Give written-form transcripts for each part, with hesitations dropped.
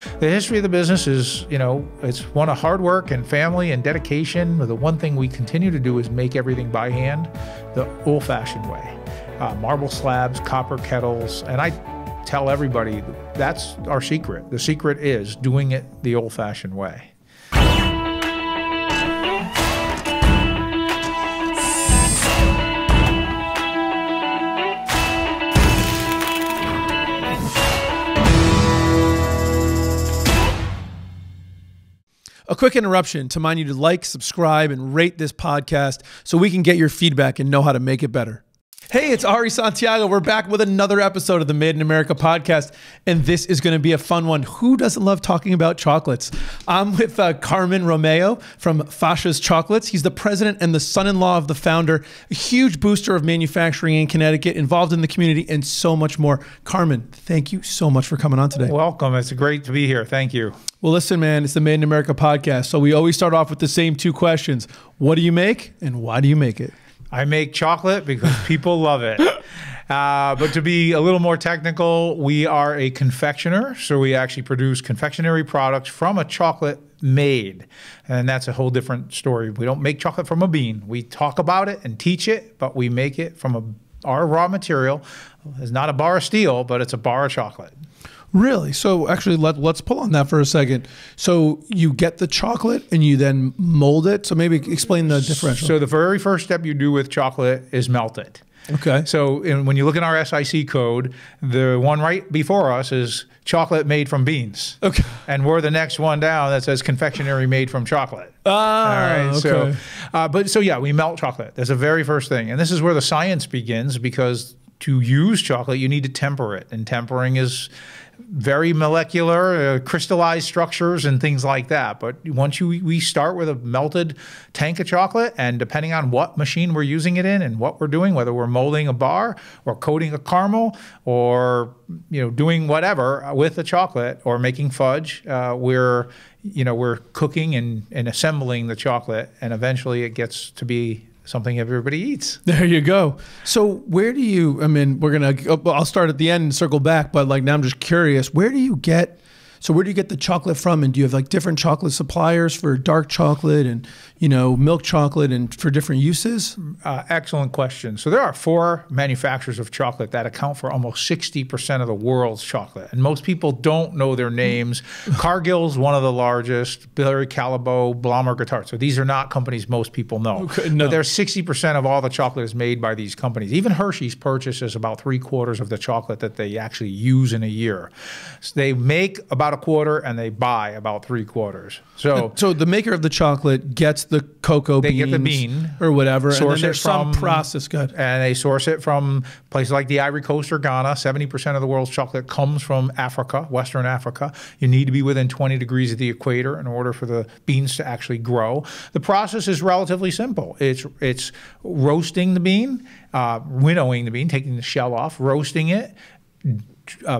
The history of the business is, it's one of hard work and family and dedication. The one thing we continue to do is make everything by hand, the old-fashioned way. Marble slabs, copper kettles, and I tell everybody that's our secret. The secret is doing it the old-fashioned way. A quick interruption to remind you to like, subscribe, and rate this podcast so we can get your feedback and know how to make it better. Hey, it's Ari Santiago. We're back with another episode of the Made in America podcast, and this is going to be a fun one. Who doesn't love talking about chocolates? I'm with Carmen Romeo from Fascias Chocolates. He's the president and the son-in-law of the founder, a huge booster of manufacturing in Connecticut, involved in the community, and so much more. Carmen, thank you so much for coming on today. Welcome. It's great to be here. Thank you. Well, listen, man, it's the Made in America podcast, so we always start off with the same two questions. What do you make, and why do you make it? I make chocolate because people love it. But to be a little more technical, we are a confectioner. So we actually produce confectionery products from a chocolate made. And that's a whole different story. We don't make chocolate from a bean. We talk about it and teach it, but we make it from our raw material. It's not a bar of steel, but it's a bar of chocolate. Really? So actually, let's pull on that for a second. So you get the chocolate and you then mold it. So maybe explain the differential. So the very first step you do with chocolate is melt it. Okay. So when you look in our SIC code, the one right before us is chocolate made from beans. Okay. And we're the next one down that says confectionery made from chocolate. Ah, all right. okay. So yeah, we melt chocolate. That's the very first thing. And this is where the science begins, because to use chocolate, you need to temper it. And tempering is very molecular, crystallized structures and things like that. But once we start with a melted tank of chocolate, and depending on what machine we're using it in and what we're doing, whether we're molding a bar or coating a caramel or doing whatever with the chocolate or making fudge, we're cooking and assembling the chocolate, and eventually it gets to be something everybody eats. There you go. So where do you, I'll start at the end and circle back, but now I'm just curious, where do you get the chocolate from? And do you have different chocolate suppliers for dark chocolate and, milk chocolate and for different uses? Excellent question. So there are 4 manufacturers of chocolate that account for almost 60% of the world's chocolate. And most people don't know their names. Cargill's one of the largest, Berry Callebaut, Blommer Guitar. So these are not companies most people know. Okay, no. But there's 60% of all the chocolate is made by these companies. Even Hershey's purchases about 3/4 of the chocolate that they actually use in a year. So they make about 1/4 and they buy about 3/4. So the maker of the chocolate gets the cocoa beans. They get the bean or whatever, and then from there's some process. Good. And they source it from places like the Ivory Coast or Ghana. 70% of the world's chocolate comes from Africa, Western Africa. You need to be within 20 degrees of the equator in order for the beans to actually grow. The process is relatively simple. It's roasting the bean, winnowing the bean, taking the shell off, roasting it,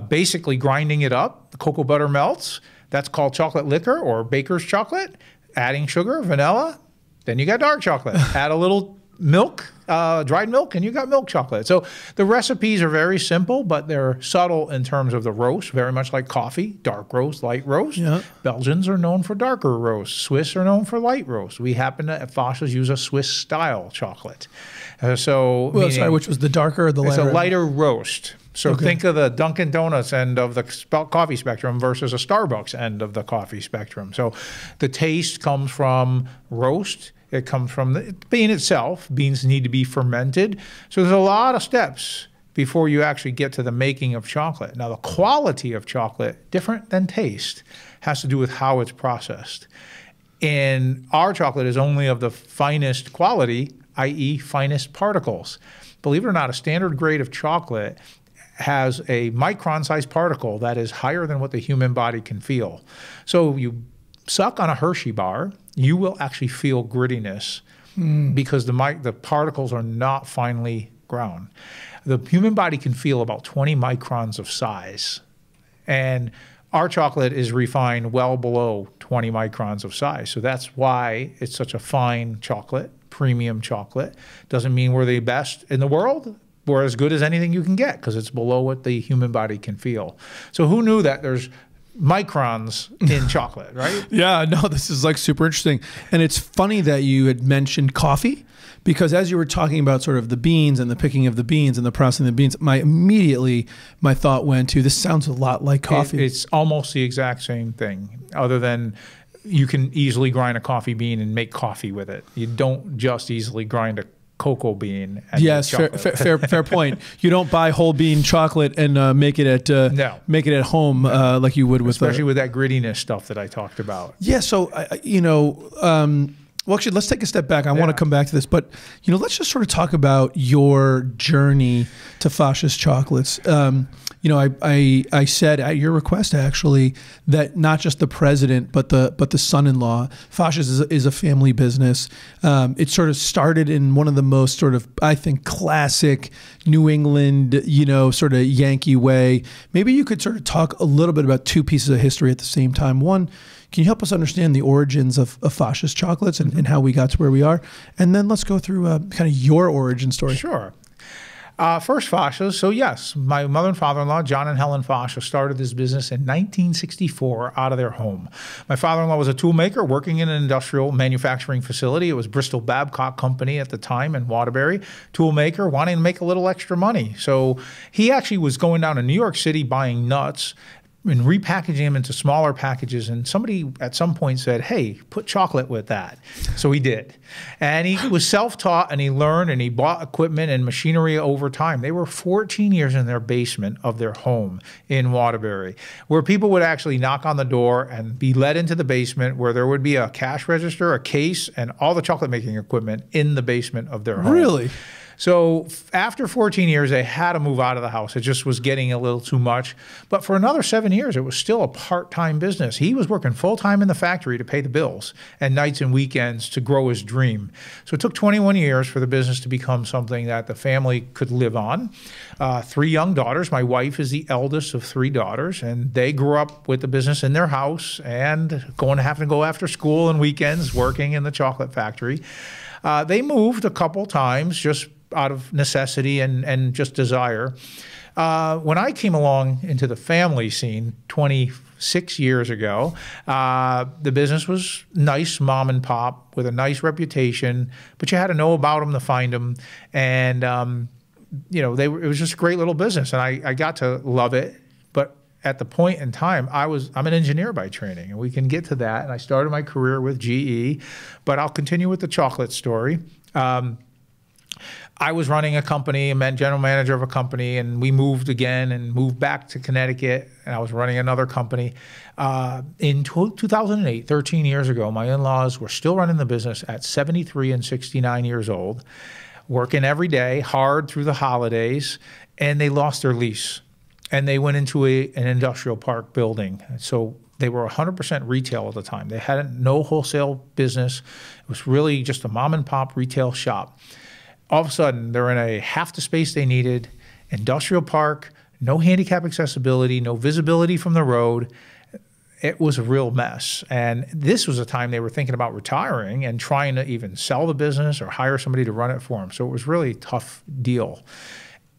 basically grinding it up. The cocoa butter melts. That's called chocolate liquor or baker's chocolate. Adding sugar, vanilla, then you got dark chocolate. Add a little milk, dried milk, and you got milk chocolate. So the recipes are very simple, but they're subtle in terms of the roast, very much like coffee, dark roast, light roast. Yeah. Belgians are known for darker roast. Swiss are known for light roast. We happen to, at Fascias, use a Swiss-style chocolate. Sorry, which was the darker or the lighter? It's a lighter roast. So okay. Think of the Dunkin' Donuts end of the coffee spectrum versus a Starbucks end of the coffee spectrum. So the taste comes from roast. It comes from the bean itself. Beans need to be fermented. So there's a lot of steps before you actually get to the making of chocolate. Now, the quality of chocolate, different than taste, has to do with how it's processed. And our chocolate is only of the finest quality, i.e. finest particles. Believe it or not, a standard grade of chocolate has a micron-sized particle that is higher than what the human body can feel. So you suck on a Hershey bar, you will actually feel grittiness because the particles are not finely ground. The human body can feel about 20 microns of size. And our chocolate is refined well below 20 microns of size. So that's why it's such a fine chocolate, premium chocolate. Doesn't mean we're the best in the world. We're as good as anything you can get because it's below what the human body can feel. So who knew that there's microns in chocolate, right? Yeah, no, this is like super interesting. And it's funny that you had mentioned coffee, because as you were talking about sort of the beans and the picking of the beans and the processing of the beans, my thought went to, this sounds a lot like coffee. It's almost the exact same thing, other than you can easily grind a coffee bean and make coffee with it. You don't just easily grind a cocoa bean. And yes, fair point. You don't buy whole bean chocolate and make it at home like you would with, especially with that grittiness stuff that I talked about. Yeah. So well, actually, let's take a step back. I want to come back to this, but let's just sort of talk about your journey to Fascias Chocolates. I said at your request actually that not just the president but the son-in-law. Fascias is a family business. It sort of started in one of the most sort of, I think, classic New England, sort of Yankee way. Maybe you could sort of talk a little bit about two pieces of history at the same time. One, can you help us understand the origins of Fascias Chocolates and how we got to where we are? And then let's go through kind of your origin story. Sure. First, Fascias. So yes, my mother and father-in-law, John and Helen Fascia, started this business in 1964 out of their home. My father-in-law was a tool maker working in an industrial manufacturing facility. It was Bristol Babcock Company at the time in Waterbury. Tool maker, wanting to make a little extra money. So he actually was going down to New York City buying nuts and repackaging them into smaller packages. And somebody at some point said, hey, put chocolate with that. So he did. And he was self-taught, and he learned, and he bought equipment and machinery over time. They were 14 years in their basement of their home in Waterbury, where people would actually knock on the door and be led into the basement, where there would be a cash register, a case, and all the chocolate making equipment in the basement of their home. Really? So after 14 years, they had to move out of the house. It just was getting a little too much. But for another 7 years, it was still a part-time business. He was working full-time in the factory to pay the bills and nights and weekends to grow his dream. So it took 21 years for the business to become something that the family could live on. 3 young daughters. My wife is the eldest of 3 daughters, and they grew up with the business in their house and having to go after school and weekends working in the chocolate factory. They moved a couple times just out of necessity and just desire. When I came along into the family scene 26 years ago, the business was nice, mom and pop, with a nice reputation, but you had to know about them to find them. And, it was just a great little business, and I got to love it. But at the point in time, I'm an engineer by training, and we can get to that. And I started my career with GE, but I'll continue with the chocolate story. I was running a company, general manager of a company, and we moved again and moved back to Connecticut, and I was running another company. In 2008, 13 years ago, my in-laws were still running the business at 73 and 69 years old, working every day, hard through the holidays, and they lost their lease. And they went into an industrial park building. So they were 100% retail at the time. They had no wholesale business. It was really just a mom and pop retail shop. All of a sudden, they're in half the space they needed, industrial park, no handicap accessibility, no visibility from the road. It was a real mess. And this was a time they were thinking about retiring and trying to even sell the business or hire somebody to run it for them. So it was really a tough deal.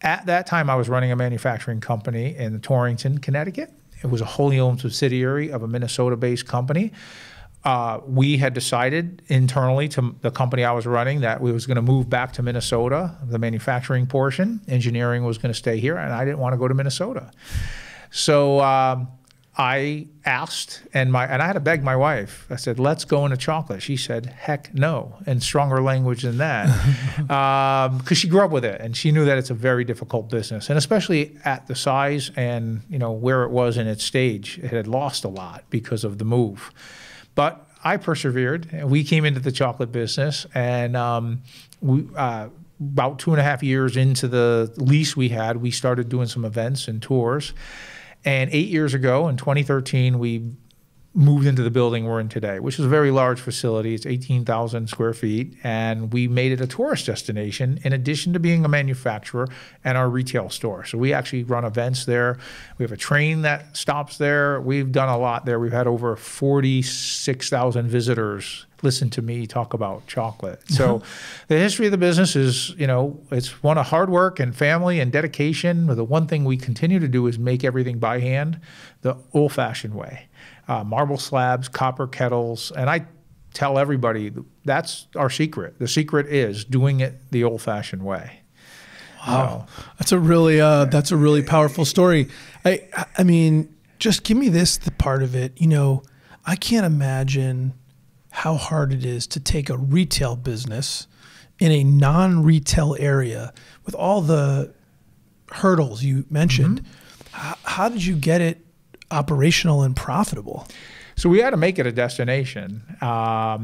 At that time, I was running a manufacturing company in Torrington, Connecticut. It was a wholly owned subsidiary of a Minnesota-based company. We had decided internally to the company I was running that we was going to move back to Minnesota, the manufacturing portion. Engineering was going to stay here, and I didn't want to go to Minnesota. So I asked, and I had to beg my wife. I said, let's go into chocolate. She said, heck no, and stronger language than that, because she grew up with it, and she knew that it's a very difficult business, and especially at the size and where it was in its stage. It had lost a lot because of the move. But I persevered, and we came into the chocolate business, and about 2.5 years into the lease we had, we started doing some events and tours. And 8 years ago, in 2013, we moved into the building we're in today, which is a very large facility. It's 18,000 square feet, and we made it a tourist destination in addition to being a manufacturer and our retail store. So we actually run events there. We have a train that stops there. We've done a lot there. We've had over 46,000 visitors listen to me talk about chocolate. So the history of the business is, it's one of hard work and family and dedication. The one thing we continue to do is make everything by hand the old-fashioned way. Marble slabs, copper kettles, and I tell everybody that's our secret. The secret is doing it the old-fashioned way. Wow, that's a really powerful story. I mean, just give me the part of it. I can't imagine how hard it is to take a retail business in a non-retail area with all the hurdles you mentioned. How did you get it operational and profitable? So we had to make it a destination. That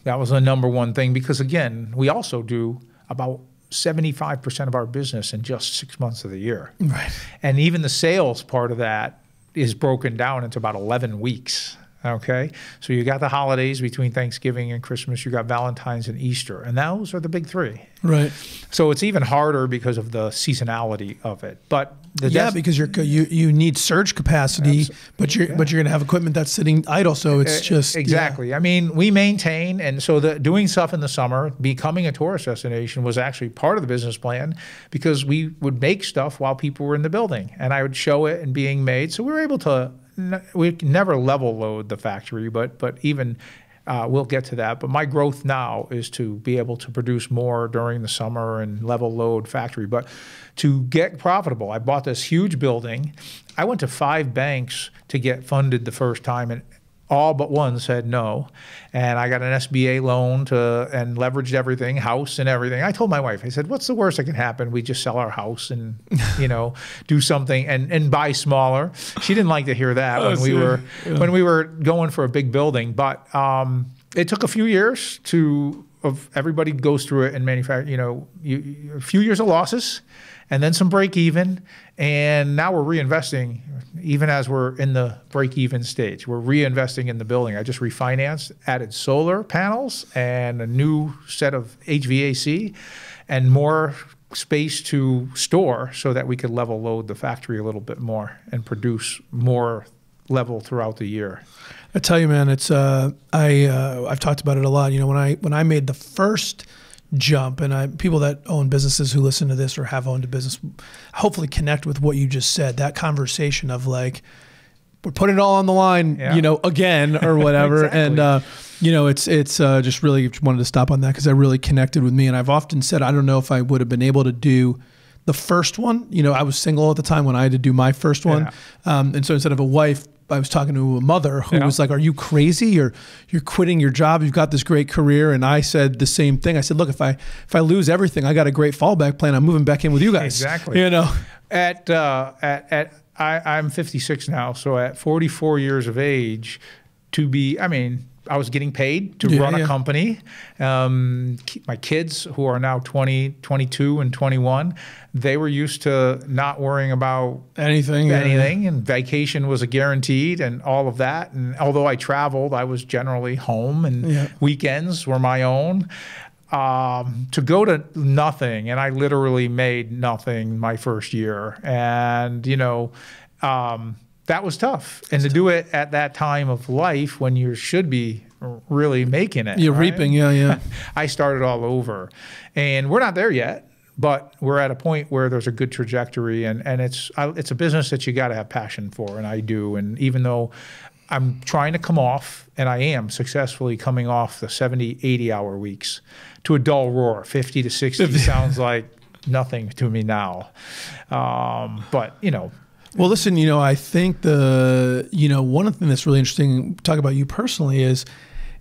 was the number one thing, because again, we also do about 75% of our business in just 6 months of the year. Right. And even the sales part of that is broken down into about 11 weeks. Okay, so you got the holidays between Thanksgiving and Christmas, you got Valentine's and Easter, and those are the big three. Right. So it's even harder because of the seasonality of it. But because you need surge capacity, but you're going to have equipment that's sitting idle. So it's just exactly. I mean, we maintain, and so doing stuff in the summer, becoming a tourist destination was actually part of the business plan, because we would make stuff while people were in the building, and I would show it and being made. So we were able to. We never level load the factory, but even we'll get to that. But my growth now is to be able to produce more during the summer and level load factory. But to get profitable, I bought this huge building. I went to 5 banks to get funded the first time, and all but one said no. And I got an SBA loan and leveraged everything, house and everything. I told my wife, I said, what's the worst that can happen? We just sell our house and, do something and buy smaller. She didn't like to hear that when we were going for a big building. But it took a few years everybody goes through it and manufacture, a few years of losses and then some break even. And now we're reinvesting, even as we're in the break-even stage. We're reinvesting in the building. I just refinanced, added solar panels and a new set of HVAC and more space to store so that we could level load the factory a little bit more and produce more level throughout the year. I tell you, man, it's I've talked about it a lot. When I made the first jump, and people that own businesses who listen to this or have owned a business hopefully connect with what you just said, that conversation of like, we're putting it all on the line, again or whatever. Exactly. And it's just really wanted to stop on that because that really connected with me. And I've often said, I don't know if I would have been able to do the first one. I was single at the time when I had to do my first one. And so instead of a wife, I was talking to a mother who was like, are you crazy? You're quitting your job. You've got this great career. And I said the same thing. I said, look, if I lose everything, I got a great fallback plan. I'm moving back in with you guys. Exactly. I'm 56 now. So at 44 years of age I was getting paid to run a company. My kids, who are now 20, 22, and 21, they were used to not worrying about anything, and vacation was a guaranteed and all of that. And although I traveled, I was generally home, and weekends were my own. To go to nothing, and I literally made nothing my first year. And, that was tough. And to do it at that time of life when you should be really making it. You're reaping, I started all over. And we're not there yet, but we're at a point where there's a good trajectory. And it's a business that you got to have passion for, and I do. And even though I'm trying to come off, and I am successfully coming off the 70, 80-hour weeks to a dull roar. 50 to 60 sounds like nothing to me now. But, Well, listen, I think one thing that's really interesting, talk about you personally, is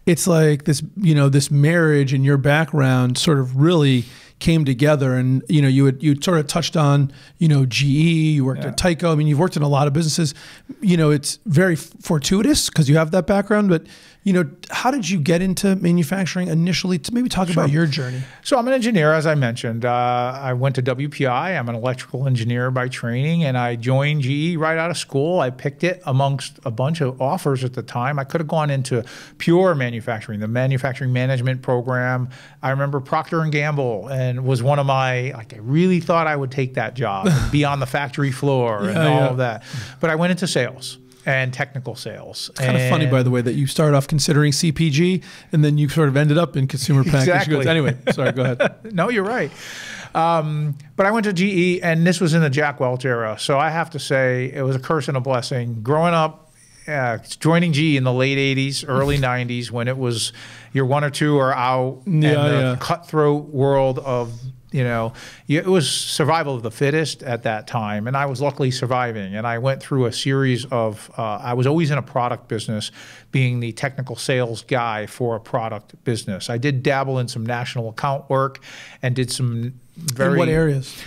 it's like this, this marriage and your background sort of really came together. And, you sort of touched on, GE, you worked at Tyco. I mean, you've worked in a lot of businesses. It's very fortuitous because you have that background, but, You know, how did you get into manufacturing initially? To maybe talk about your journey. So I'm an engineer, as I mentioned. I went to WPI. I'm an electrical engineer by training, and I joined GE right out of school. I picked it amongst a bunch of offers at the time. I could have gone into pure manufacturing, the manufacturing management program. I remember Procter & Gamble, and was one of my, like, I really thought I would take that job and be on the factory floor and all of that. But I went into sales and technical sales. It's kind of funny, by the way, that you started off considering CPG and then you sort of ended up in consumer packaged goods. Anyway, sorry, go ahead. No, you're right. But I went to GE, and this was in the Jack Welch era. So I have to say it was a curse and a blessing. Growing up, joining GE in the late 80s, early 90s, when it was you're one or two are out, and the cutthroat world of, you know, it was survival of the fittest at that time, and I was luckily surviving. And I went through a series of, I was always in a product business, being the technical sales guy for a product business. I did dabble in some national account work and did some very— In what areas?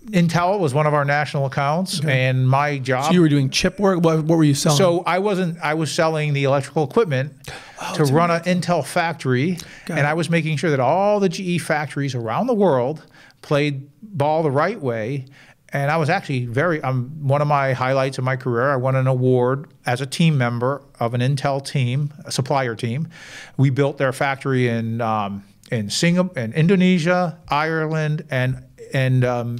Intel was one of our national accounts, and my job— So you were doing chip work? What were you selling? So I was selling the electrical equipment to run an Intel factory, and I was making sure that all the GE factories around the world played ball the right way. And I was actually one of my highlights of my career, I won an award as a team member of an Intel team, a supplier team. We built their factory in Singapore, in Indonesia, Ireland, and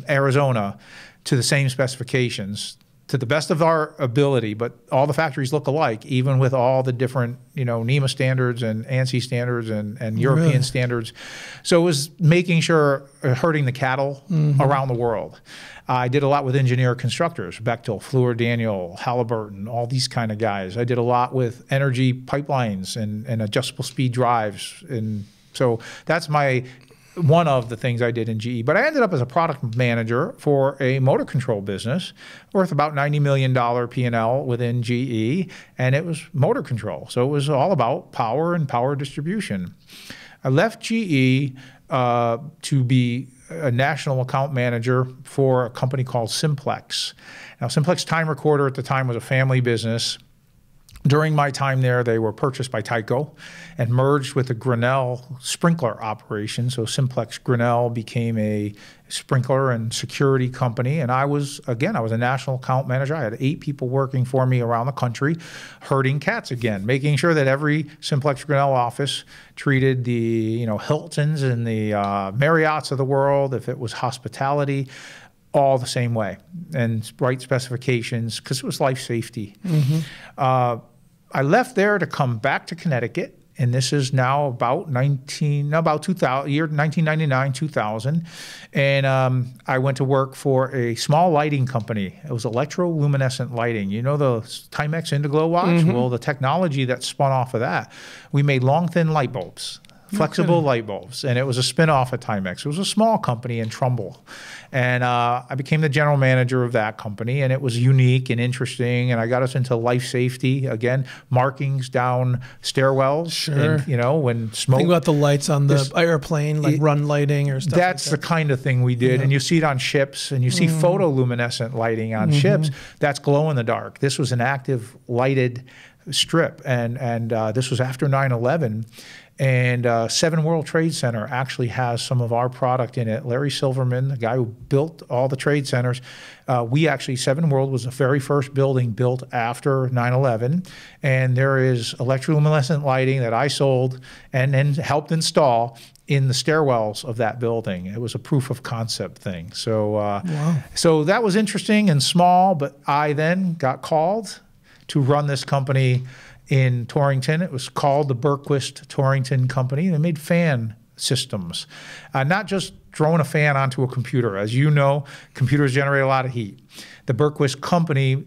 Arizona to the same specifications, to the best of our ability, but all the factories look alike, even with all the different, you know, NEMA standards and ANSI standards and European standards. So it was making sure, herding the cattle around the world. I did a lot with engineer constructors, Bechtel, Fluor Daniel, Halliburton, all these kind of guys. I did a lot with energy pipelines and adjustable speed drives. And so that's one of the things I did in GE. But I ended up as a product manager for a motor control business worth about $90 million P&L within GE, and it was motor control. So it was all about power and power distribution. I left GE to be a national account manager for a company called Simplex. Now, Simplex Time Recorder at the time was a family business. During my time there, they were purchased by Tyco and merged with the Grinnell sprinkler operation. So Simplex Grinnell became a sprinkler and security company. And I was a national account manager. I had 8 people working for me around the country, herding cats again, making sure that every Simplex Grinnell office treated the, you know, Hiltons and the Marriotts of the world, if it was hospitality, all the same way, and right specifications, because it was life safety. I left there to come back to Connecticut, and this is now about 1999, 2000, and I went to work for a small lighting company. It was electroluminescent lighting. You know the Timex Indiglo watch? Well, the technology that spun off of that, we made long, thin light bulbs. Flexible light bulbs, and it was a spin-off of Timex. It was a small company in Trumbull, and I became the general manager of that company, and it was unique and interesting, and I got us into life safety, again, markings down stairwells, and, you know, when smoke— Think about the lights on the airplane, like run lighting or stuff That's like that. the kind of thing we did, and you see it on ships, and you see photoluminescent lighting on ships. That's glow in the dark. This was an active lighted strip, and this was after 9/11. And Seven World Trade Center actually has some of our product in it. Larry Silverman, the guy who built all the trade centers, Seven World was the very first building built after 9/11. And there is electroluminescent lighting that I sold and then helped install in the stairwells of that building. It was a proof of concept thing. So, so that was interesting and small, but I then got called to run this company in Torrington. It was called the Berquist Torrington Company. They made fan systems, not just throwing a fan onto a computer. As you know, computers generate a lot of heat. The Berquist Company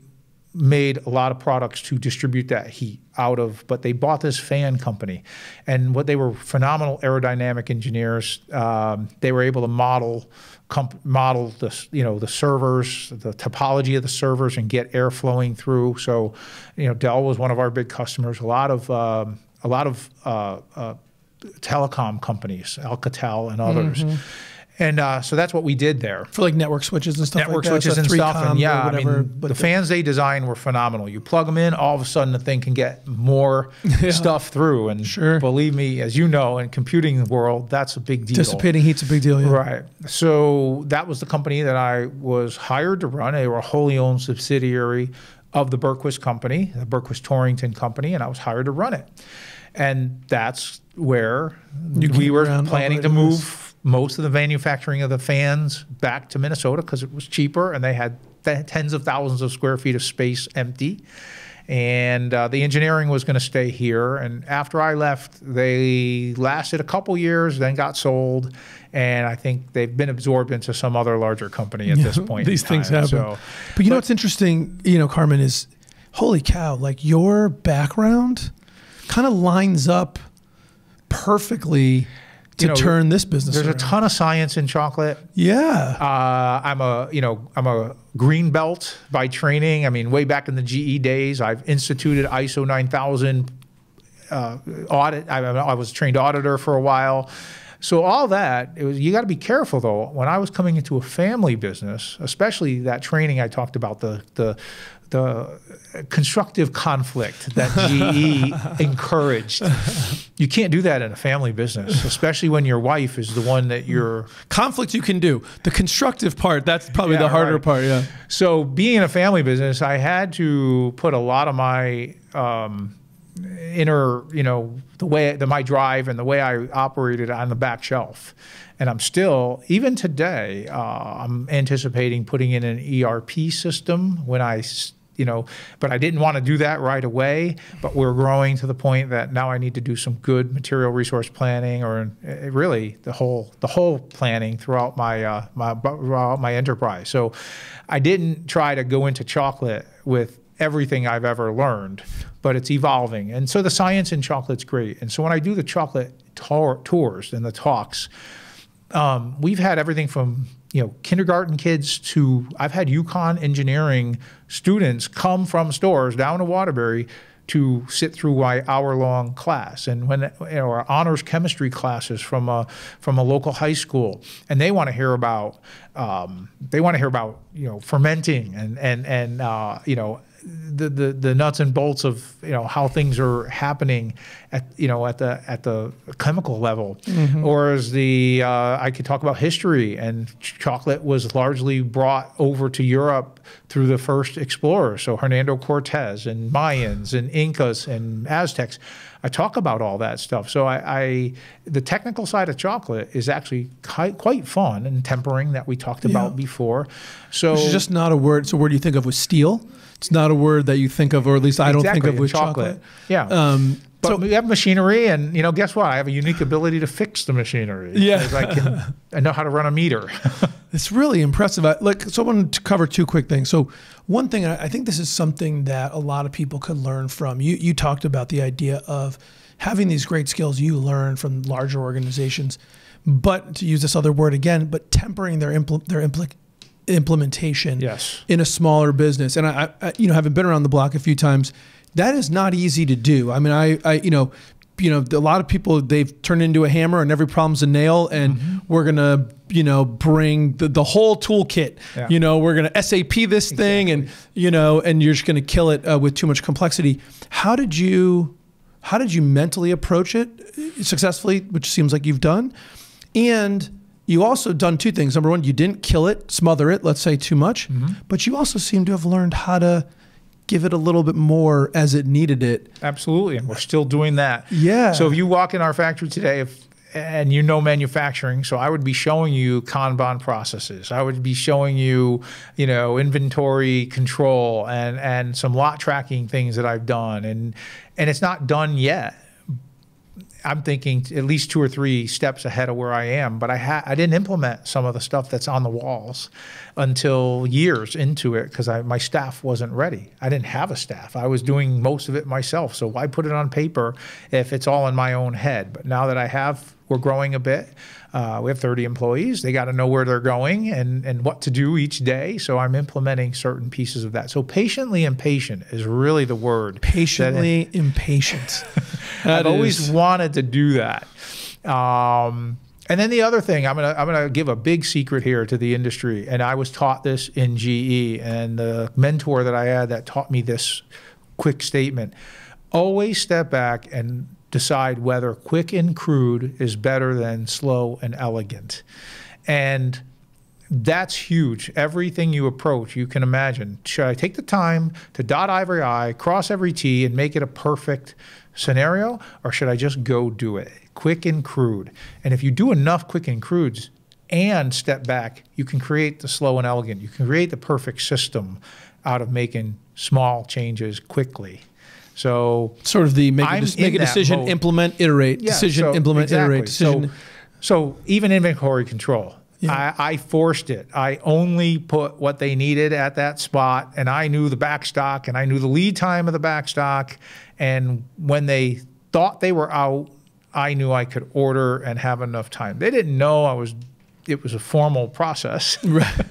made a lot of products to distribute that heat out of, but they bought this fan company. And what they were phenomenal aerodynamic engineers. They were able to model the, you know, the servers, the topology of the servers, and get air flowing through. So, you know, Dell was one of our big customers. A lot of telecom companies, Alcatel and others. And so that's what we did there. For like network switches and stuff Network like that. switches and stuff. And yeah, whatever, I mean, the fans they designed were phenomenal. You plug them in, all of a sudden the thing can get more stuff through. And believe me, as you know, in computing world, that's a big deal. Dissipating heat's a big deal, yeah. Right. So that was the company that I was hired to run. They were a wholly owned subsidiary of the Berquist company, the Berquist Torrington company, and I was hired to run it. And that's where we were planning to move most of the manufacturing of the fans back to Minnesota because it was cheaper and they had tens of thousands of square feet of space empty. And the engineering was going to stay here. And after I left, they lasted a couple years, then got sold. And I think they've been absorbed into some other larger company at this point. These things happen. So, but you know what's interesting, Carmen, is holy cow, like your background kind of lines up perfectly to turn this business around. There's a ton of science in chocolate. Yeah. I'm a green belt by training. I mean, way back in the GE days, I've instituted ISO 9000 audit. I was a trained auditor for a while. So all that, you got to be careful though. When I was coming into a family business, especially that training I talked about, the constructive conflict that GE encouraged. You can't do that in a family business, especially when your wife is the one that you're... Conflict you can do. The constructive part, that's probably the harder part, yeah. So being in a family business, I had to put a lot of my inner, my drive and the way I operated on the back shelf. And I'm still, even today, I'm anticipating putting in an ERP system when but I didn't want to do that right away. But we're growing to the point that now I need to do some good material resource planning, or really the whole planning throughout my enterprise. So I didn't try to go into chocolate with everything I've ever learned, but it's evolving. And so the science in chocolate's great. And so when I do the chocolate tours and the talks, we've had everything from kindergarten kids to I've had UConn engineering students come from stores down to Waterbury to sit through my hour-long class, and when our honors chemistry classes from a local high school, and they want to hear about fermenting and the nuts and bolts of how things are happening at the chemical level, or as I could talk about history, and chocolate was largely brought over to Europe through the first explorers, so Hernando Cortez and Mayans and Incas and Aztecs. I talk about all that stuff. So the technical side of chocolate is actually quite fun, and tempering that we talked about before. So which is just not a word. It's a word you think of with steel. It's not a word that you think of, or at least I don't think of with chocolate. Yeah. But so we have machinery, and guess what? I have a unique ability to fix the machinery. Yeah. I know how to run a meter. It's really impressive. So I wanted to cover two quick things. So one thing, I think this is something that a lot of people could learn from. You talked about the idea of having these great skills you learn from larger organizations, but to use this other word again, but tempering their implementation in a smaller business. And I having been around the block a few times, that is not easy to do. I mean, a lot of people, they've turned into a hammer and every problem's a nail, and we're gonna, bring the whole toolkit. Yeah. We're gonna SAP this thing, and and you're just gonna kill it with too much complexity. How did you mentally approach it successfully, which seems like you've done? And you also done two things. Number one, you didn't kill it, smother it, let's say too much, but you also seem to have learned how to give it a little bit more as it needed it. Absolutely, and we're still doing that. Yeah. So if you walk in our factory today, and manufacturing, so I would be showing you Kanban processes. I would be showing you, inventory control and some lot tracking things that I've done, and it's not done yet. I'm thinking at least 2 or 3 steps ahead of where I am, but I didn't implement some of the stuff that's on the walls until years into it because my staff wasn't ready. I didn't have a staff. I was doing most of it myself, so why put it on paper if it's all in my own head? But now that we're growing a bit. We have 30 employees. They got to know where they're going and what to do each day. So I'm implementing certain pieces of that. So patiently impatient is really the word. Patiently impatient. I've always wanted to do that. And then the other thing, I'm gonna give a big secret here to the industry, and I was taught this in GE, and the mentor that I had that taught me this quick statement: always step back and decide whether quick and crude is better than slow and elegant. And that's huge. Everything you approach, you can imagine. Should I take the time to dot every I, cross every T, and make it a perfect scenario, or should I just go do it? Quick and crude. And if you do enough quick and crudes and step back, you can create the slow and elegant. You can create the perfect system out of making small changes quickly. So sort of the make a decision, implement, iterate, yeah, decision, implement, exactly. iterate. Decision. So even inventory control. Yeah. I forced it. I only put what they needed at that spot, and I knew the back stock, and I knew the lead time of the back stock. And when they thought they were out, I knew I could order and have enough time. They didn't know it was a formal process. Right.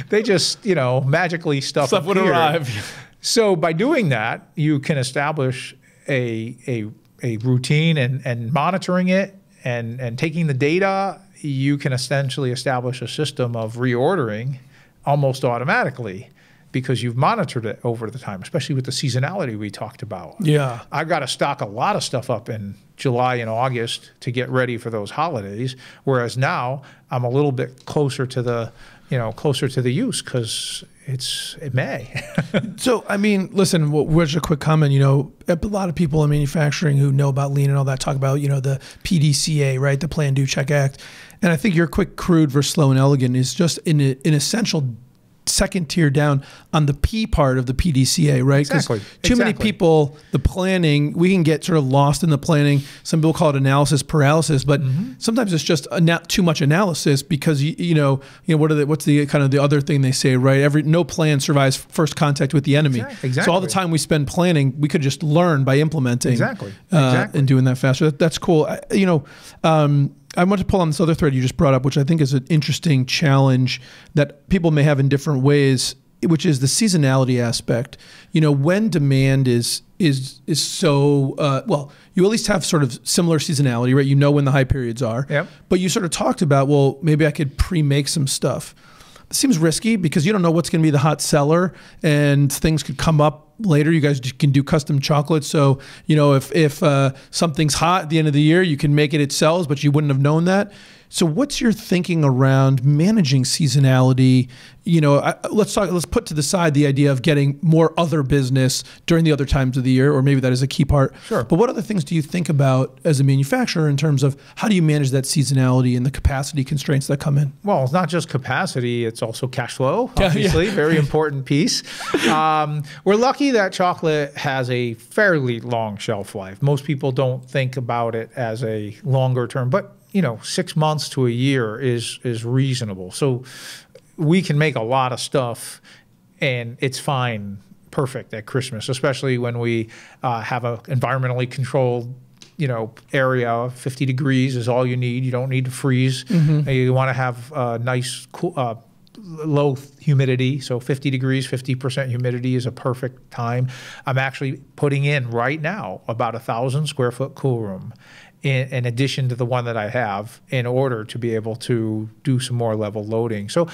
They just, magically stuff would arrive. So by doing that, you can establish a routine and monitoring it and taking the data. You can essentially establish a system of reordering almost automatically because you've monitored it over the time, especially with the seasonality we talked about. Yeah. I've got to stock a lot of stuff up in July and August to get ready for those holidays, whereas now I'm a little bit closer to the use because it may. So, I mean, listen, where's a quick comment? A lot of people in manufacturing who know about lean and all that talk about, the PDCA, right? The Plan, Do, Check, Act. And I think your quick, crude versus slow and elegant is just an essential second tier down on the P part of the PDCA, right? Exactly. Too many people, the planning, we can get sort of lost in the planning. Some people call it analysis paralysis, but sometimes it's just too much analysis because what's the kind of the other thing they say, right? No plan survives first contact with the enemy. Exactly. So all the time we spend planning, we could just learn by implementing. Exactly. And doing that faster. That's cool. I want to pull on this other thread you just brought up, which I think is an interesting challenge that people may have in different ways, which is the seasonality aspect. When demand is so, well, you at least have sort of similar seasonality, right? When the high periods are. Yep. But you sort of talked about, well, maybe I could pre-make some stuff. It seems risky because you don't know what's going to be the hot seller and things could come up later. You guys can do custom chocolate. So, if something's hot at the end of the year, you can make it, it sells, but you wouldn't have known that. So what's your thinking around managing seasonality? Let's put to the side the idea of getting more other business during the other times of the year, or maybe that is a key part. Sure. But what other things do you think about as a manufacturer in terms of how do you manage that seasonality and the capacity constraints that come in? Well, it's not just capacity, it's also cash flow, obviously, very important piece. We're lucky that chocolate has a fairly long shelf life. Most people don't think about it as a longer term, but 6 months to a year is reasonable. So we can make a lot of stuff and it's fine, perfect at Christmas, especially when we have an environmentally controlled area. 50 degrees is all you need. You don't need to freeze. You want to have a nice, cool, low humidity. So 50 degrees, 50% humidity is a perfect time. I'm actually putting in right now about 1,000 square foot cool room in addition to the one that I have in order to be able to do some more level loading. So,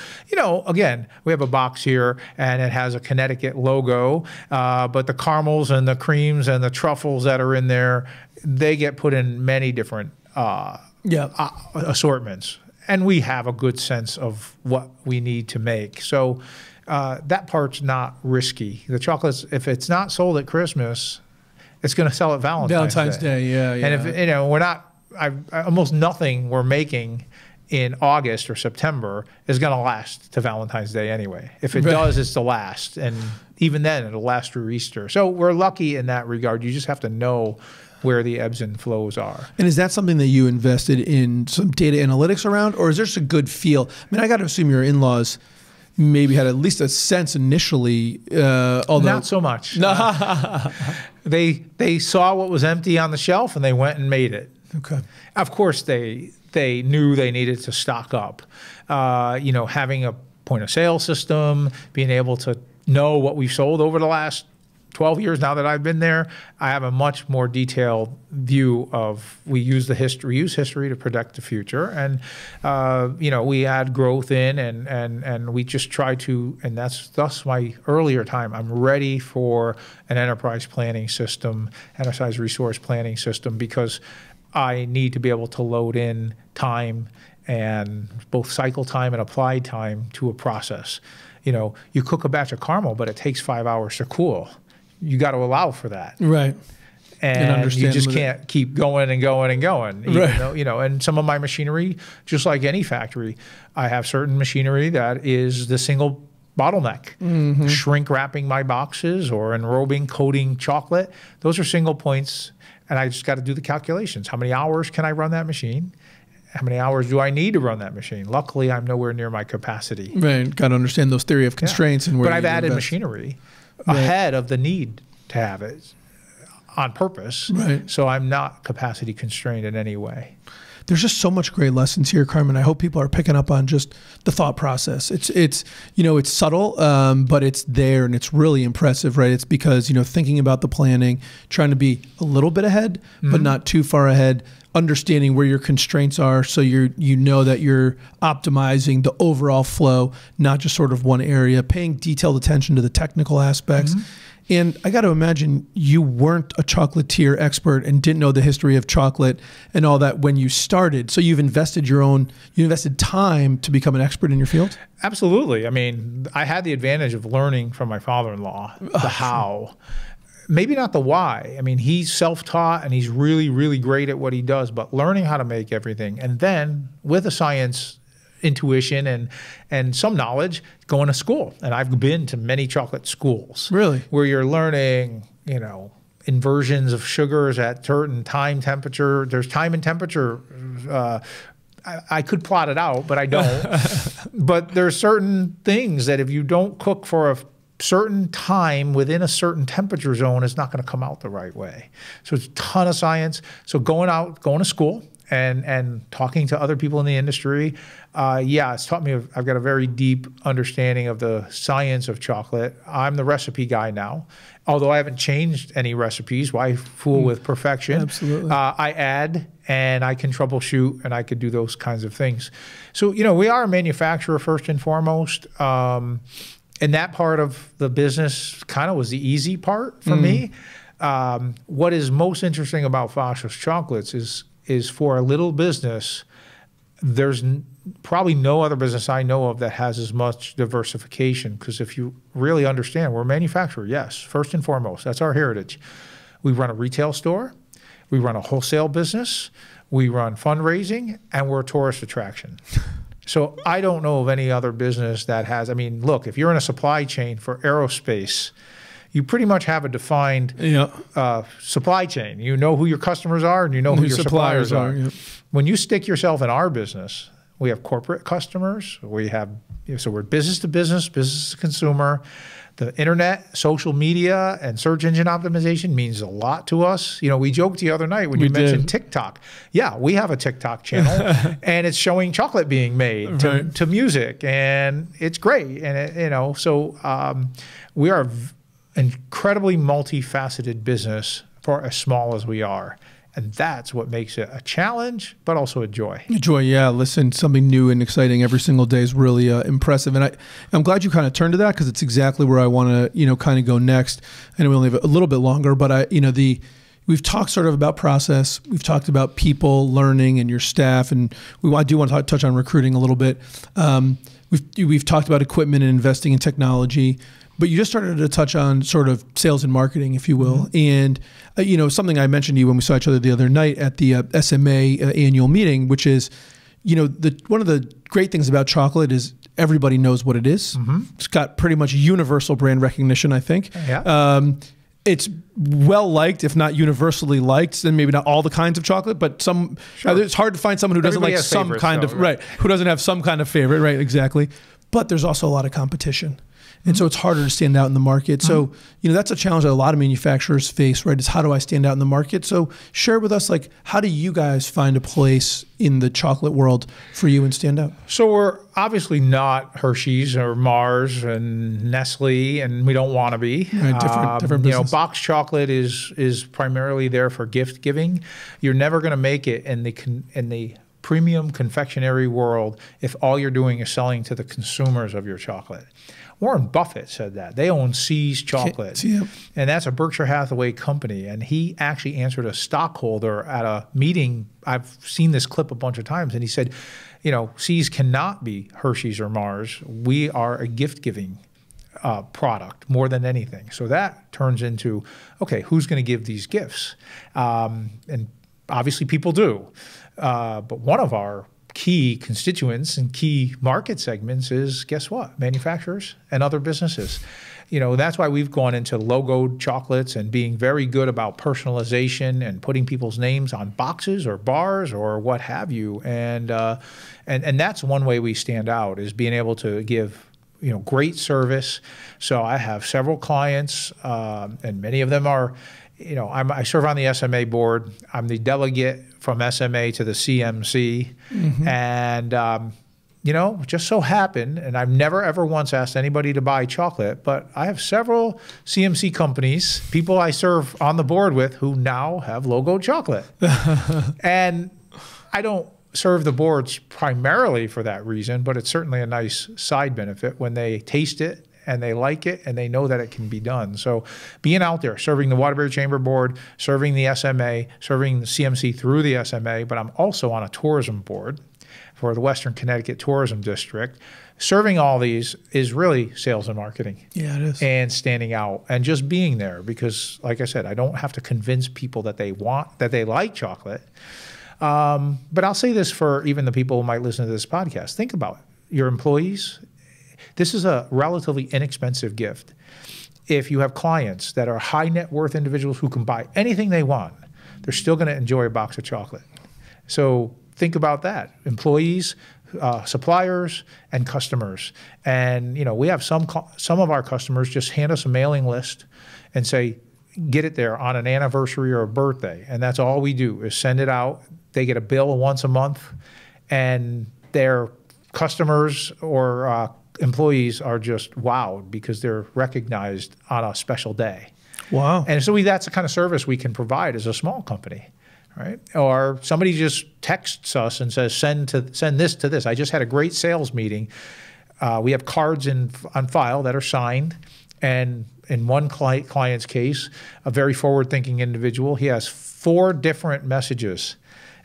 again, we have a box here and it has a Connecticut logo, but the caramels and the creams and the truffles that are in there, they get put in many different assortments. And we have a good sense of what we need to make. So that part's not risky. The chocolates, if it's not sold at Christmas, it's going to sell at Valentine's Day. Yeah. And if we're not, almost nothing we're making in August or September is going to last to Valentine's Day anyway. If it does, it's the last, and even then, it'll last through Easter. So we're lucky in that regard. You just have to know where the ebbs and flows are. And is that something that you invested in some data analytics around, or is there just a good feel? I mean, I got to assume your in-laws maybe had at least a sense initially, although not so much. They saw what was empty on the shelf and they went and made it. Okay. Of course, they knew they needed to stock up. Having a point of sale system, being able to know what we've sold over the last 12 years now that I've been there, I have a much more detailed view of, we use history to predict the future. And, you know, we add growth in and we just try to, and that's thus my earlier time. I'm ready for an enterprise planning system, enterprise resource planning system, because I need to be able to load in time and both cycle time and applied time to a process. You know, you cook a batch of caramel, but it takes 5 hours to cool. You got to allow for that. Right. And you just can't keep going and going and going. Right. Though, you know, and some of my machinery, just like any factory, I have certain machinery that is the single bottleneck. Shrink wrapping my boxes or enrobing, coating chocolate. Those are single points. And I just got to do the calculations. How many hours can I run that machine? How many hours do I need to run that machine? Luckily, I'm nowhere near my capacity. Right. Got to understand those theory of constraints and where. But I've added machinery ahead of the need to have it on purpose. Right. So I'm not capacity constrained in any way. There's just so much great lessons here, Carmen. I hope people are picking up on just the thought process. It's you know, it's subtle, but it's there and it's really impressive, right? It's because, you know, thinking about the planning, trying to be a little bit ahead, but not too far ahead, understanding where your constraints are, so you know that you're optimizing the overall flow, not just sort of one area, paying detailed attention to the technical aspects. And I got to imagine you weren't a chocolatier expert and didn't know the history of chocolate and all that when you started. So you've invested time to become an expert in your field? Absolutely. I mean, I had the advantage of learning from my father-in-law the how. Maybe not the why. I mean, he's self-taught and he's really, really great at what he does, but learning how to make everything. And then with a science intuition and some knowledge, going to school. And I've been to many chocolate schools. Really? Where you're learning, you know, inversions of sugars at certain time, temperature. There's time and temperature. I could plot it out, but I don't. But there's certain things that if you don't cook for a certain time within a certain temperature zone, it's not going to come out the right way. So it's a ton of science. So going to school and talking to other people in the industry, yeah, it's taught me, I've got a very deep understanding of the science of chocolate. I'm the recipe guy now. Although I haven't changed any recipes, why fool with perfection? Absolutely. I add and I can troubleshoot and I could do those kinds of things. So, you know, we are a manufacturer first and foremost. And that part of the business kind of was the easy part for me. What is most interesting about Fascias chocolates is for a little business, there's probably no other business I know of that has as much diversification, because if you really understand, we're a manufacturer, yes, first and foremost. That's our heritage. We run a retail store. We run a wholesale business. We run fundraising, and we're a tourist attraction. So I don't know of any other business that has, I mean, look, if you're in a supply chain for aerospace, you pretty much have a defined supply chain. You know who your customers are and you know who your suppliers are. Yep. When you stick yourself in our business, we have corporate customers. We have, so we're business to business, business to consumer. The internet, social media, and search engine optimization means a lot to us. You know, we joked the other night when you mentioned TikTok. Yeah, we have a TikTok channel, and it's showing chocolate being made to music, and it's great. And it, you know, so we are an incredibly multifaceted business for as small as we are. And that's what makes it a challenge, but also a joy. Joy, yeah. Listen, something new and exciting every single day is really impressive. And I'm glad you kind of turned to that, because it's exactly where I want to, you know, kind of go next. I know we only have a little bit longer, but we've talked sort of about process. We've talked about people, learning, and your staff. And I do want to touch on recruiting a little bit. We've talked about equipment and investing in technology. But you just started to touch on sort of sales and marketing, if you will. And, you know, something I mentioned to you when we saw each other the other night at the SMA annual meeting, which is, you know, one of the great things about chocolate is everybody knows what it is. It's got pretty much universal brand recognition, I think. Yeah. It's well liked, if not universally liked, and maybe not all the kinds of chocolate, but some. Sure. It's hard to find someone who doesn't like some kind of, who doesn't have some kind of favorite, right? Exactly. But there's also a lot of competition. And so it's harder to stand out in the market. So, you know, that's a challenge that a lot of manufacturers face, right? Is how do I stand out in the market? So share with us, like, how do you guys find a place in the chocolate world for you and stand out? So we're obviously not Hershey's or Mars and Nestle, and we don't want to be. Right, different business. You know, boxed chocolate is primarily there for gift giving. You're never going to make it in the premium confectionery world if all you're doing is selling to the consumers of your chocolate. Warren Buffett said that. They own See's Chocolate, and that's a Berkshire Hathaway company. And he actually answered a stockholder at a meeting. I've seen this clip a bunch of times, and he said, you know, See's cannot be Hershey's or Mars. We are a gift-giving product more than anything. So that turns into, okay, who's going to give these gifts? And obviously people do. But one of our key constituents and key market segments is, guess what? Manufacturers and other businesses. You know, that's why we've gone into logoed chocolates and being very good about personalization and putting people's names on boxes or bars or what have you. And that's one way we stand out, is being able to give, you know, great service. So I have several clients, and many of them are, you know, I serve on the SMA board. I'm the delegate from SMA to the CMC. And, you know, just so happened, and I've never ever once asked anybody to buy chocolate, but I have several CMC companies, people I serve on the board with, who now have logoed chocolate. And I don't serve the boards primarily for that reason, but it's certainly a nice side benefit when they taste it and they like it and they know that it can be done. So being out there, serving the Waterbury Chamber Board, serving the SMA, serving the CMC through the SMA, but I'm also on a tourism board for the Western Connecticut Tourism District. Serving all these is really sales and marketing. Yeah, it is. And standing out and just being there, because like I said, I don't have to convince people that they like chocolate. But I'll say this for even the people who might listen to this podcast. Think about your employees. This is a relatively inexpensive gift. If you have clients that are high net worth individuals who can buy anything they want, they're still going to enjoy a box of chocolate. So think about that. Employees, suppliers, and customers. And, you know, we have some of our customers just hand us a mailing list and say, get it there on an anniversary or a birthday. And that's all we do is send it out. They get a bill once a month, and their customers or employees are just wowed because they're recognized on a special day. Wow. And so that's the kind of service we can provide as a small company, right? Or somebody just texts us and says, send this to this. I just had a great sales meeting. We have cards on file that are signed, and in one client's case, a very forward-thinking individual, he has 4 different messages.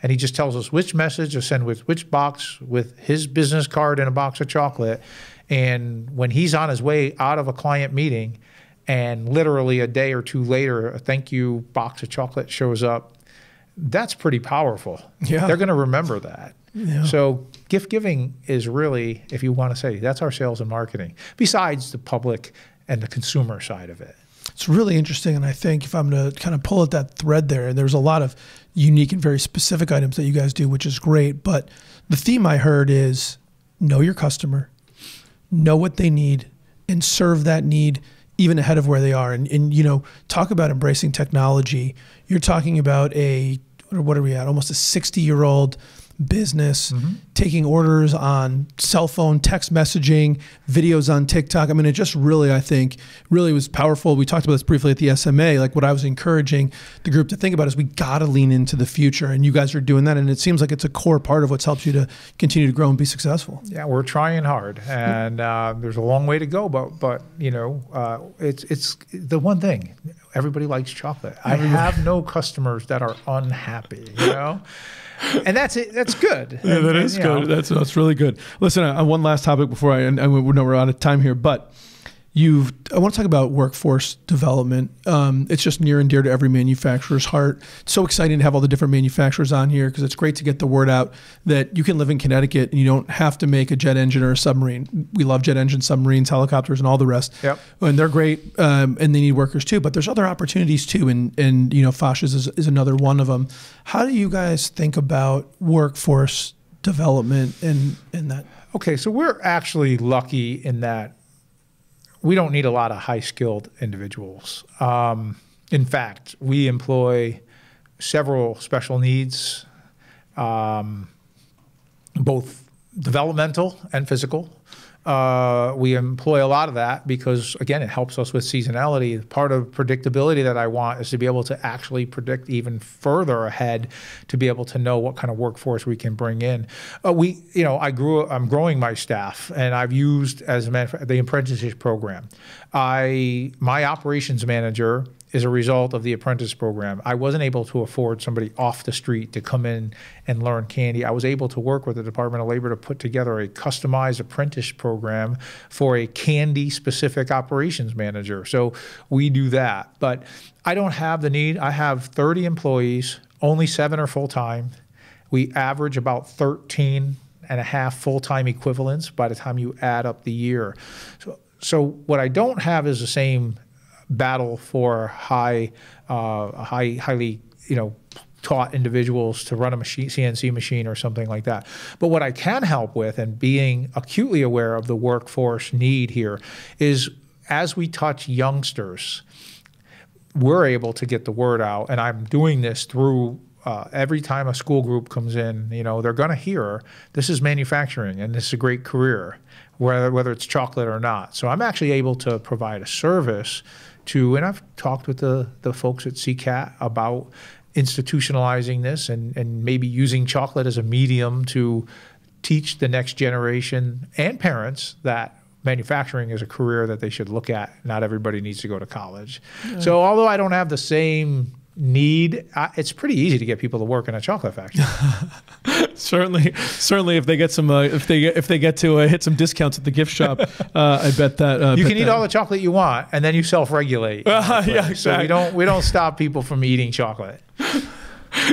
And he just tells us which message to send with which box, with his business card and a box of chocolate. And when he's on his way out of a client meeting, and literally a day or two later, a thank you box of chocolate shows up, that's pretty powerful. Yeah. They're going to remember that. Yeah. So gift giving is really, if you want to say, that's our sales and marketing, besides the public and the consumer side of it. It's really interesting. And I think if I'm going to kind of pull at that thread there, and there's a lot of unique and very specific items that you guys do, which is great. But the theme I heard is know your customer, know what they need, and serve that need even ahead of where they are. And you know, talk about embracing technology. You're talking about what are we at? Almost a 60-year-old business, taking orders on cell phone, text messaging, videos on TikTok. I mean, it just really, I think, really was powerful. We talked about this briefly at the SMA. Like, what I was encouraging the group to think about is we got to lean into the future, and you guys are doing that. And it seems like it's a core part of what's helped you to continue to grow and be successful. Yeah, we're trying hard, and there's a long way to go. But you know, it's the one thing. Everybody likes chocolate. I have no customers that are unhappy. You know. And that's it. That's good. Yeah, that is good. That's really good. Listen, one last topic before I know we're out of time here, but I want to talk about workforce development. It's just near and dear to every manufacturer's heart. It's so exciting to have all the different manufacturers on here because it's great to get the word out that you can live in Connecticut and you don't have to make a jet engine or a submarine. We love jet engines, submarines, helicopters, and all the rest. Yep. And they're great, and they need workers too. But there's other opportunities too, and you know, Fascias is another one of them. How do you guys think about workforce development and that? Okay, so we're actually lucky in that we don't need a lot of high-skilled individuals. In fact, we employ several special needs, both developmental and physical. We employ a lot of that because, again, it helps us with seasonality. Part of predictability that I want is to be able to actually predict even further ahead, to be able to know what kind of workforce we can bring in. I'm growing my staff, and I've used, as a matter of fact, the apprenticeship program. My operations manager is a result of the apprentice program. I wasn't able to afford somebody off the street to come in and learn candy. I was able to work with the Department of Labor to put together a customized apprentice program for a candy-specific operations manager. So we do that. But I don't have the need. I have 30 employees, only 7 are full-time. We average about 13 and a half full-time equivalents by the time you add up the year. So what I don't have is the same battle for highly taught individuals to run a CNC machine or something like that. But what I can help with, and being acutely aware of the workforce need here, is as we touch youngsters, we're able to get the word out. And I'm doing this through every time a school group comes in, they're going to hear this is manufacturing and this is a great career, whether it's chocolate or not. So I'm actually able to provide a service and I've talked with the folks at CCAT about institutionalizing this and maybe using chocolate as a medium to teach the next generation and parents that manufacturing is a career that they should look at. Not everybody needs to go to college. Yeah. So although I don't have the same need, it's pretty easy to get people to work in a chocolate factory. certainly if they get some if they get to hit some discounts at the gift shop, I bet that you can eat all the chocolate you want, and then you self-regulate. Yeah, exactly. So we don't stop people from eating chocolate.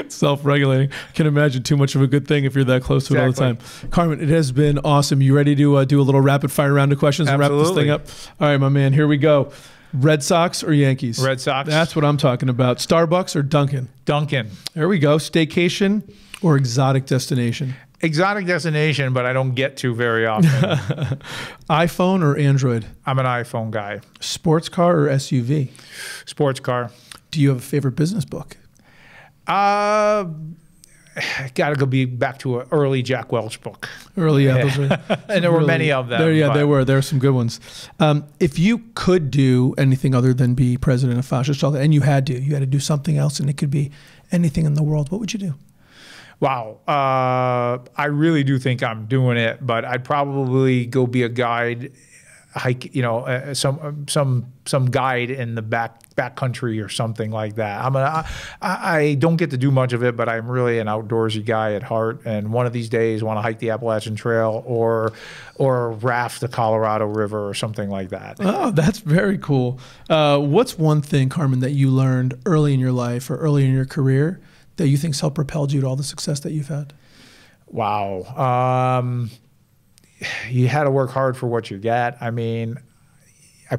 Self-regulating. Can imagine too much of a good thing if you're that close to it all the time. Carmen, it has been awesome. You ready to do a little rapid fire round of questions and wrap this thing up? All right, my man, here we go. Red Sox or Yankees? Red Sox. That's what I'm talking about. Starbucks or Dunkin'? Dunkin'. There we go. Staycation or exotic destination? Exotic destination, but I don't get to very often. iPhone or Android? I'm an iPhone guy. Sports car or SUV? Sports car. Do you have a favorite business book? Got to go back to an early Jack Welch book. Early, yeah. Those are, and there were many of them. There were some good ones. If you could do anything other than be president of Fascias Chocolate, and you had to do something else, and it could be anything in the world, what would you do? Wow. I really do think I'm doing it, but I'd probably go be a guide, hike, some guide in the back country or something like that. I don't get to do much of it, but I'm really an outdoorsy guy at heart. And one of these days, want to hike the Appalachian Trail or raft the Colorado River or something like that. Oh, that's very cool. What's one thing, Carmen, that you learned early in your life or early in your career that you think's helped propelled you to all the success that you've had? Wow. You had to work hard for what you get. I mean, I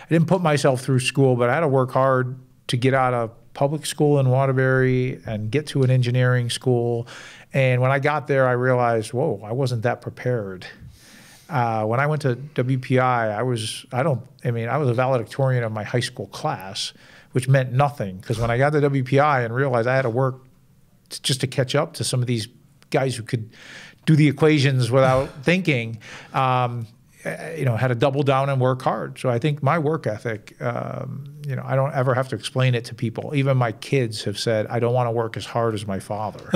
didn't put myself through school, but I had to work hard to get out of public school in Waterbury and get to an engineering school. And when I got there, I realized, whoa, I wasn't that prepared. When I went to WPI, I was a valedictorian of my high school class, which meant nothing, because when I got to WPI and realized I had to work just to catch up to some of these guys who could do the equations without thinking, had to double down and work hard. So I think my work ethic, I don't ever have to explain it to people. Even my kids have said, I don't want to work as hard as my father.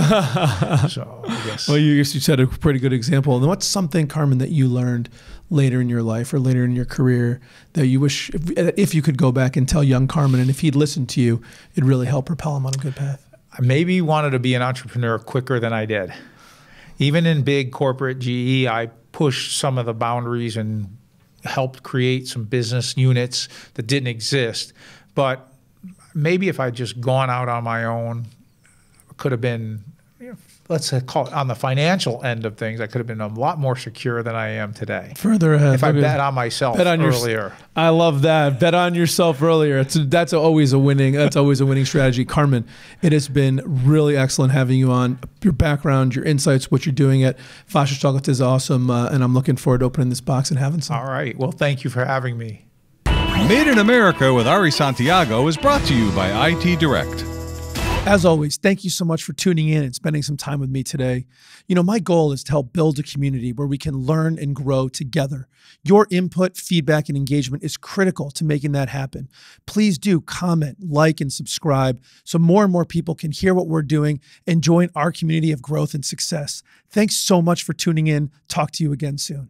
So I guess. Well, you set a pretty good example. And what's something, Carmen, that you learned later in your life or later in your career that you wish, if you could go back and tell young Carmen, and if he'd listened to you, it'd really help propel him on a good path? I maybe wanted to be an entrepreneur quicker than I did. Even in big corporate GE, I pushed some of the boundaries and helped create some business units that didn't exist. But maybe if I'd just gone out on my own, could have been let's call it on the financial end of things, I could have been a lot more secure than I am today. Further ahead. If I bet on myself earlier. I love that. Bet on yourself earlier. That's always a winning. That's always a winning strategy. Carmen, it has been really excellent having you on. Your background, your insights, what you're doing at Fascia Chocolate is awesome, and I'm looking forward to opening this box and having some. All right. Well, thank you for having me. Made in America with Ari Santiago is brought to you by IT Direct. As always, thank you so much for tuning in and spending some time with me today. You know, my goal is to help build a community where we can learn and grow together. Your input, feedback, and engagement is critical to making that happen. Please do comment, like, and subscribe so more and more people can hear what we're doing and join our community of growth and success. Thanks so much for tuning in. Talk to you again soon.